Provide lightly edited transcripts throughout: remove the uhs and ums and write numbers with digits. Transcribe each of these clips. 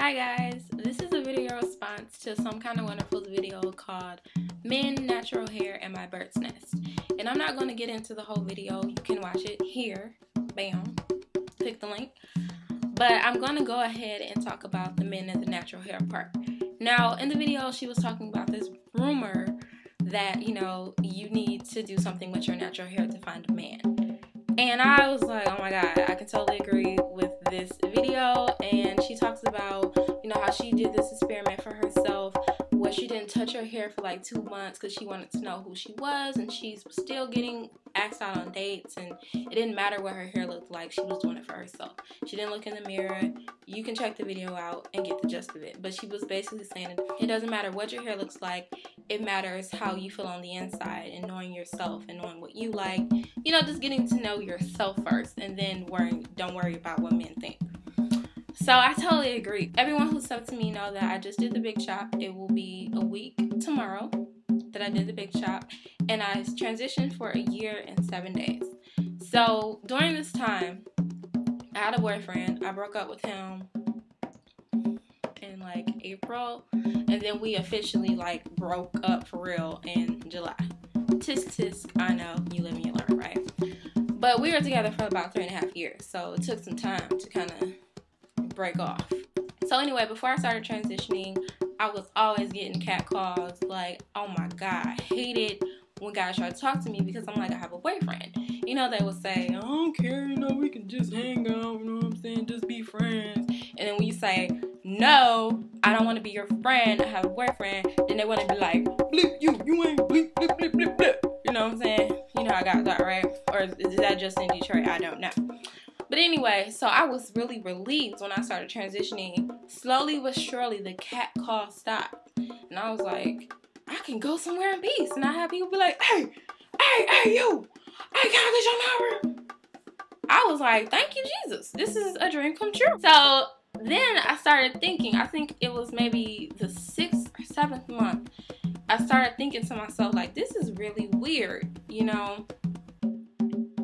Hi guys, this is a video response to SumKindaWndrful's video called Men, Natural Hair, and My Bird's Nest. And I'm not going to get into the whole video. You can watch it here. Bam. Click the link. But I'm going to go ahead and talk about the men and the natural hair part. Now, in the video, she was talking about this rumor that, you need to do something with your natural hair to find a man. And I was like, oh my god, I can totally agree with this video. And she talks about, how she did this experiment for herself where she didn't touch her hair for like 2 months because she wanted to know who she was, and she's still getting asked out on dates, and it didn't matter what her hair looked like. She was doing it for herself. She didn't look in the mirror. You can check the video out and get the gist of it. But she was basically saying it doesn't matter what your hair looks like. It matters how you feel on the inside, and knowing yourself and knowing what you like. Just getting to know yourself first, and then don't worry about what men think. So I totally agree. Everyone who stuck to me know that I just did the big chop. It will be a week tomorrow that I did the big chop, and I transitioned for a year and 7 days. So during this time, I had a boyfriend. I broke up with him in like April, and then we officially broke up for real in July. Tisk tisk, I know, you live and you learn, right? But we were together for about 3.5 years, so it took some time to kind of break off. So anyway, before I started transitioning, I was always getting cat calls like, oh my god, I hate it when guys try to talk to me because I'm like, I have a boyfriend. They would say, I don't care, we can just hang out, what I'm saying, just be friends. And then when you say, no, I don't want to be your friend, I have a boyfriend, then they want to be like, bleep you ain't bleep, bleep, bleep, bleep, bleep. You know what I'm saying? You know I got that, right? Or is that just in Detroit? I don't know. But anyway, so I was really relieved when I started transitioning. Slowly but surely, the cat call stopped. And I was like, I can go somewhere in peace. And I had people be like, hey, you. Hey, can I get your number? I was like, thank you, Jesus. This is a dream come true. So then I started thinking, I think it was maybe the 6th or 7th month. I started thinking to myself, like, this is really weird,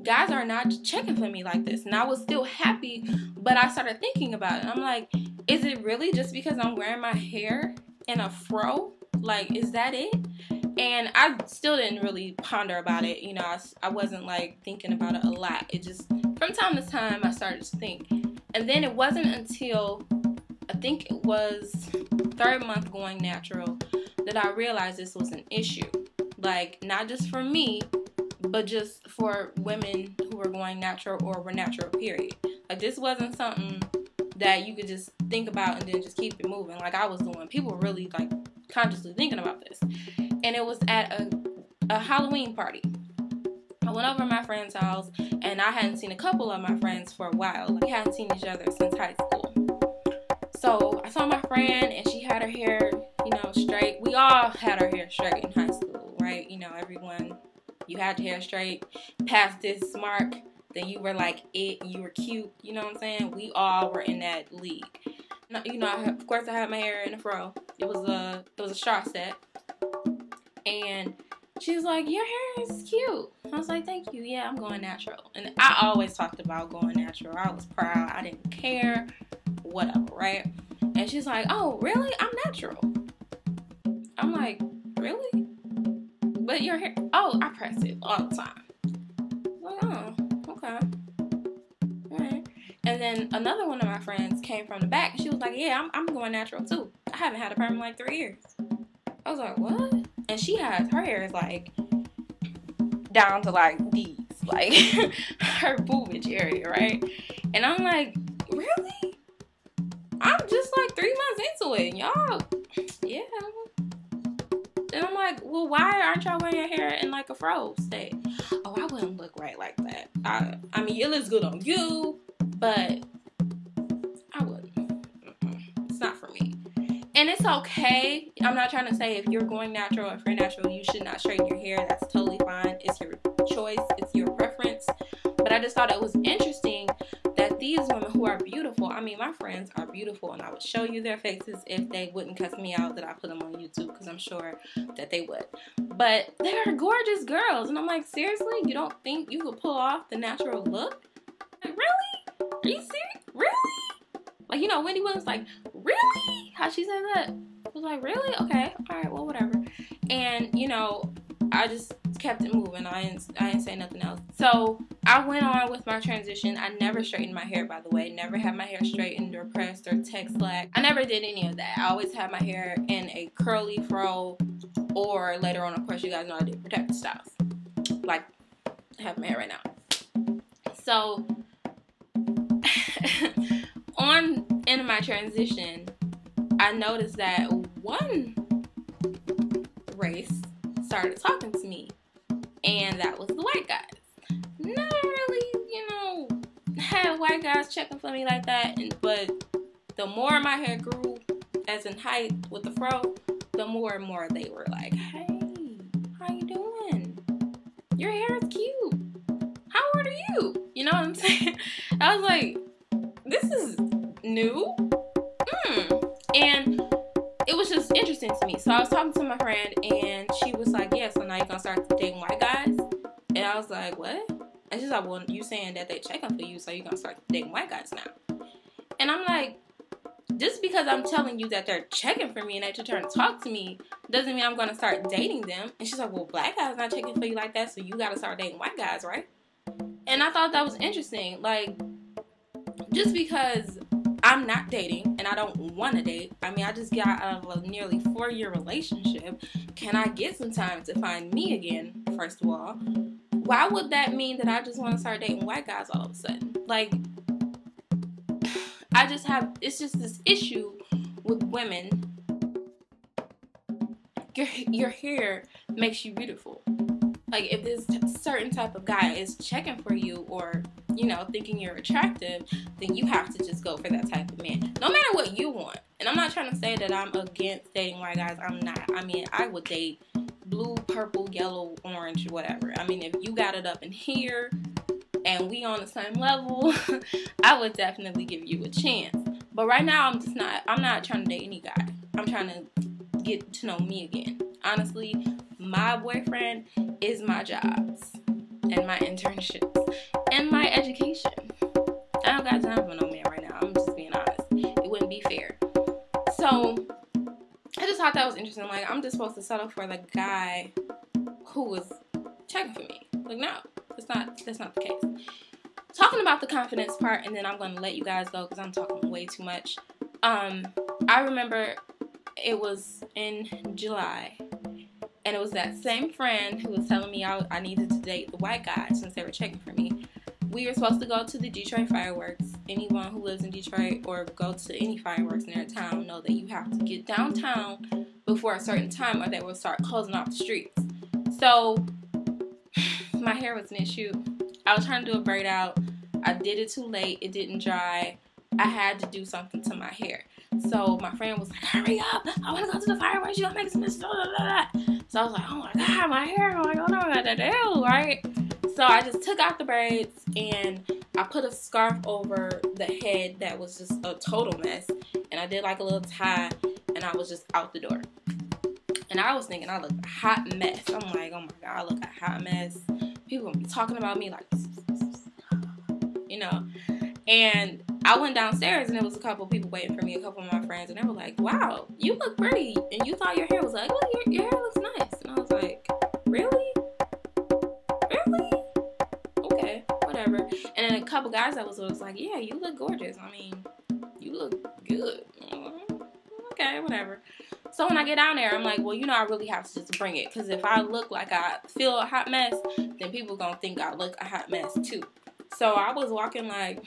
Guys are not checking for me like this. And I was still happy, but I started thinking about it. I'm like, is it really just because I'm wearing my hair in a fro? Like, is that it? And I still didn't really ponder about it. I wasn't thinking about it a lot. It just, from time to time, I started to think. And then it wasn't until, I think it was 3rd month going natural, that I realized this was an issue. Not just for me, but just for women who were going natural or were natural, period. This wasn't something that you could just think about and then just keep it moving like I was doing. People were really consciously thinking about this. And it was at a Halloween party. I went over to my friend's house, and I hadn't seen a couple of my friends for a while. We hadn't seen each other since high school. So I saw my friend, and she had her hair, straight. We all had our hair straight in high school, right? Everyone, you had your hair straight. Past this mark, then you were you were cute. You know what I'm saying? We all were in that league. Of course, I had my hair in a fro. It was a straw set. And she was like, your hair is cute. I was like, thank you. Yeah, I'm going natural. And I always talked about going natural. I was proud. I didn't care. Whatever, right? And she's like, oh, really? I'm natural. I'm like, really? But your hair, oh, I press it all the time. I'm like, oh, okay. All right. And then another one of my friends came from the back. She was like, yeah, I'm going natural too. I haven't had a perm in 3 years. I was like, what? And her hair is down to these, her boobage area, right? And I'm like, really? I'm just 3 months into it, y'all. Yeah. And I'm like, well, why aren't y'all wearing your hair in a fro state? Oh, I wouldn't look right like that. I mean, it looks good on you, but I wouldn't. It's not for me. And it's okay. I'm not trying to say if you're going natural or if you're natural, you should not straighten your hair. That's totally fine. It's your choice. It's your preference. But I just thought it was interesting that these women who are beautiful, I mean, my friends are beautiful, and I would show you their faces if they wouldn't cuss me out that I put them on YouTube, because I'm sure that they would. But they are gorgeous girls. And I'm like, seriously? You don't think you could pull off the natural look? Really? Are you serious? Really? Like, you know, Wendy Williams, like, really? How she said that? I was like, really? Okay, all right, well, whatever. And, you know, I just kept it moving. I didn't say nothing else. So I went on with my transition. I never straightened my hair, by the way. Never had my hair straightened or pressed or tech slack. I never did any of that. I always had my hair in a curly fro, or later on, of course, you guys know I did protective styles. Like, I have my hair right now. So in my transition, I noticed that one race started talking to me, and that was the white guys. Never really, you know, had white guys checking for me like that, but the more my hair grew, as in height with the fro, the more and more they were like, hey, how you doing? Your hair is cute. How old are you? You know what I'm saying? I was like, this is new. And it was just interesting to me. So I was talking to my friend, and she was like, yeah, so now you're gonna start dating white guys? And I was like, what? And she's like, well, you saying that they checking for you, so you're gonna start dating white guys now. And I'm like, just because I'm telling you that they're checking for me and that you're trying to talk to me doesn't mean I'm gonna start dating them. And she's like, well, black guys not checking for you like that, so you gotta start dating white guys, right? And I thought that was interesting. Like, just because I'm not dating and I don't want to date, I mean, I just got out of a nearly 4-year relationship. Can I get some time to find me again, first of all? Why would that mean that I just want to start dating white guys all of a sudden? Like, it's just this issue with women. Your hair makes you beautiful. Like, if this certain type of guy is checking for you, or, you know, thinking you're attractive, then you have to just go for that type of man. No matter what you want. And I'm not trying to say that I'm against dating white guys. I'm not. I mean, I would date blue, purple, yellow, orange, whatever. I mean, if you got it up in here and we on the same level, I would definitely give you a chance. But right now, I'm not trying to date any guy. I'm trying to get to know me again. Honestly, my boyfriend is my jobs and my internships and my education. I don't got time for no man right now. I'm just being honest. It wouldn't be fair. So I just thought that was interesting. Like, I'm just supposed to settle for the guy who was checking for me. Like, no, that's not the case. Talking about the confidence part, and then I'm going to let you guys go because I'm talking way too much. I remember it was in July, and it was that same friend who was telling me I needed to date the white guy since they were checking for me. We were supposed to go to the Detroit fireworks. Anyone who lives in Detroit or go to any fireworks in their town know that you have to get downtown before a certain time or they will start closing off the streets. So my hair was an issue. I was trying to do a braid out. I did it too late. It didn't dry. I had to do something to my hair. So my friend was like, hurry up. I want to go to the fireworks. You're going to make some mess. So I was like, oh my God, my hair. I'm like, oh no, what to do, right? So I just took out the braids and I put a scarf over the head that was just a total mess. And I did like a little tie and I was just out the door. And I was thinking I looked a hot mess. I'm like, oh my God, I look a hot mess. People gonna be talking about me like, you know. And I went downstairs and there was a couple people waiting for me, a couple of my friends, and they were like, wow, you look pretty. And you thought your hair was ugly? Your hair looks nice. And I was like, really? Really? Okay, whatever. And then a couple guys that was like, yeah, you look gorgeous. I mean, you look good. Okay, whatever. So when I get down there, I'm like, well, you know, I really have to just bring it. Because if I look like I feel a hot mess, then people going to think I look a hot mess too. So I was walking like,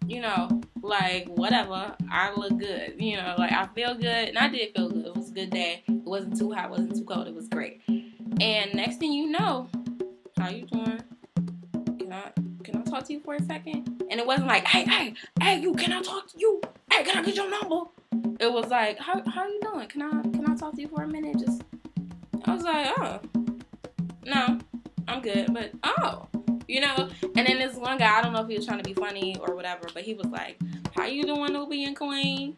you know, like, whatever. I look good. You know, like, I feel good. And I did feel good. It was a good day. It wasn't too hot. It wasn't too cold. It was great. And next thing you know, how you doing? Can I talk to you for a second? And it wasn't like, hey, you, can I talk to you? Hey, can I get your number? It was like, how you doing? Can I talk to you for a minute? Just, I was like, oh, no, I'm good. But, oh, you know? And then this one guy, I don't know if he was trying to be funny or whatever, but he was like, how you doing, Nubian Queen?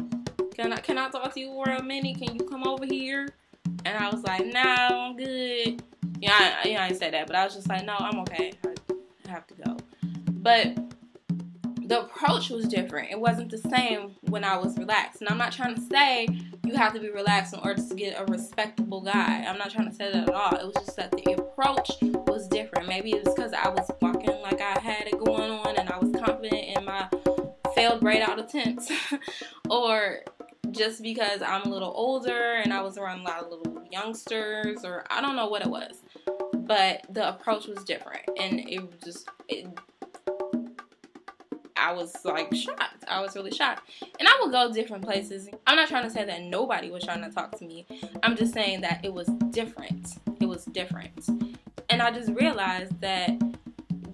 Can I talk to you for a minute? Can you come over here? And I was like, no, I'm good. I didn't say that, but I was just like, no, I'm okay. I have to go. But the approach was different. It wasn't the same when I was relaxed. And I'm not trying to say you have to be relaxed in order to get a respectable guy. I'm not trying to say that at all. It was just that the approach was different. Maybe it was because I was walking like I had it going on and I was confident in my failed grade out attempts. Or just because I'm a little older and I was around a lot of little youngsters, or I don't know what it was. But the approach was different. And I was like shocked. I was really shocked. And I would go different places. I'm not trying to say that nobody was trying to talk to me. I'm just saying that it was different. It was different. And I just realized that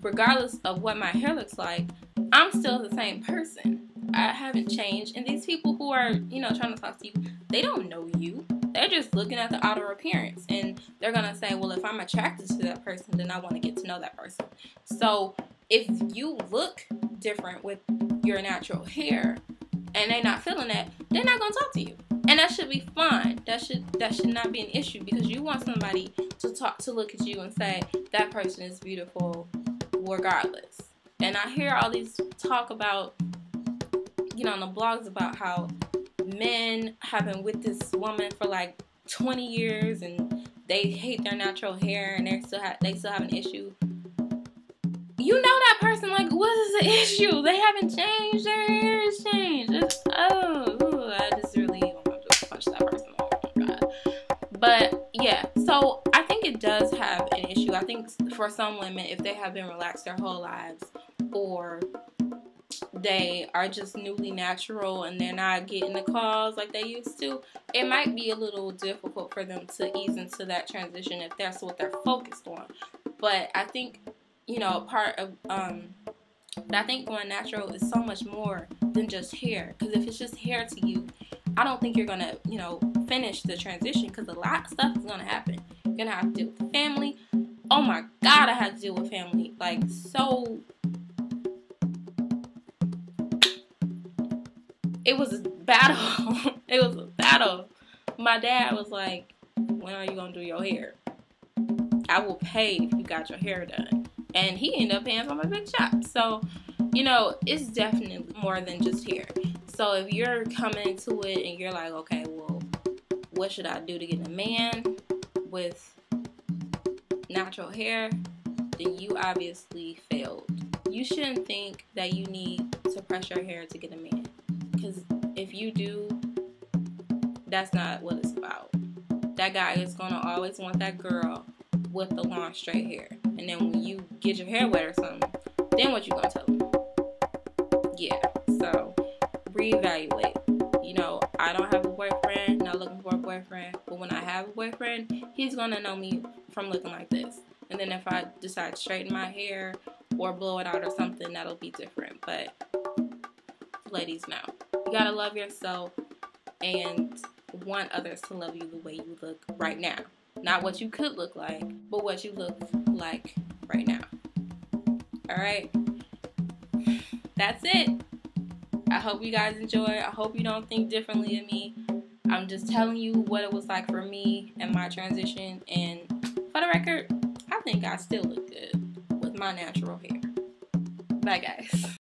regardless of what my hair looks like, I'm still the same person. I haven't changed. And these people who are, trying to talk to you, they don't know you. They're just looking at the outer appearance. And they're going to say, well, if I'm attracted to that person, then I want to get to know that person. So if you look different with your natural hair and they're not feeling that, they're not going to talk to you. And that should be fine. That should not be an issue, because you want somebody to look at you and say, that person is beautiful regardless. And I hear all these talk about, on the blogs about how men have been with this woman for like 20 years and they hate their natural hair and they still have an issue. You know that person, like, what is the issue? They haven't changed. Their hair has changed. I just really want to punch that person. Oh my God. But yeah, so I think it does have an issue. I think for some women, if they have been relaxed their whole lives, or they are just newly natural and they're not getting the calls like they used to, it might be a little difficult for them to ease into that transition if that's what they're focused on. But I think, part of, I think going natural is so much more than just hair. Because if it's just hair to you, I don't think you're going to, finish the transition, because a lot of stuff is going to happen. You're going to have to deal with family. Oh my God, I had to deal with family. Like, so, it was a battle. It was a battle. My dad was like, when are you going to do your hair? I will pay if you got your hair done. And he ended up paying for my big shop. So, it's definitely more than just hair. So if you're coming into it and you're like, okay, well, what should I do to get a man with natural hair? Then you obviously failed. You shouldn't think that you need to press your hair to get a man. Because if you do, that's not what it's about. That guy is going to always want that girl with the long straight hair. And then when you get your hair wet or something, then what you gonna tell him? Yeah, so reevaluate. I don't have a boyfriend, not looking for a boyfriend, but when I have a boyfriend, he's gonna know me from looking like this. And then if I decide to straighten my hair or blow it out or something, that'll be different. But ladies, know, you gotta love yourself and want others to love you the way you look right now. Not what you could look like, but what you look like right now. Alright? That's it. I hope you guys enjoy. I hope you don't think differently of me. I'm just telling you what it was like for me and my transition. And for the record, I think I still look good with my natural hair. Bye, guys.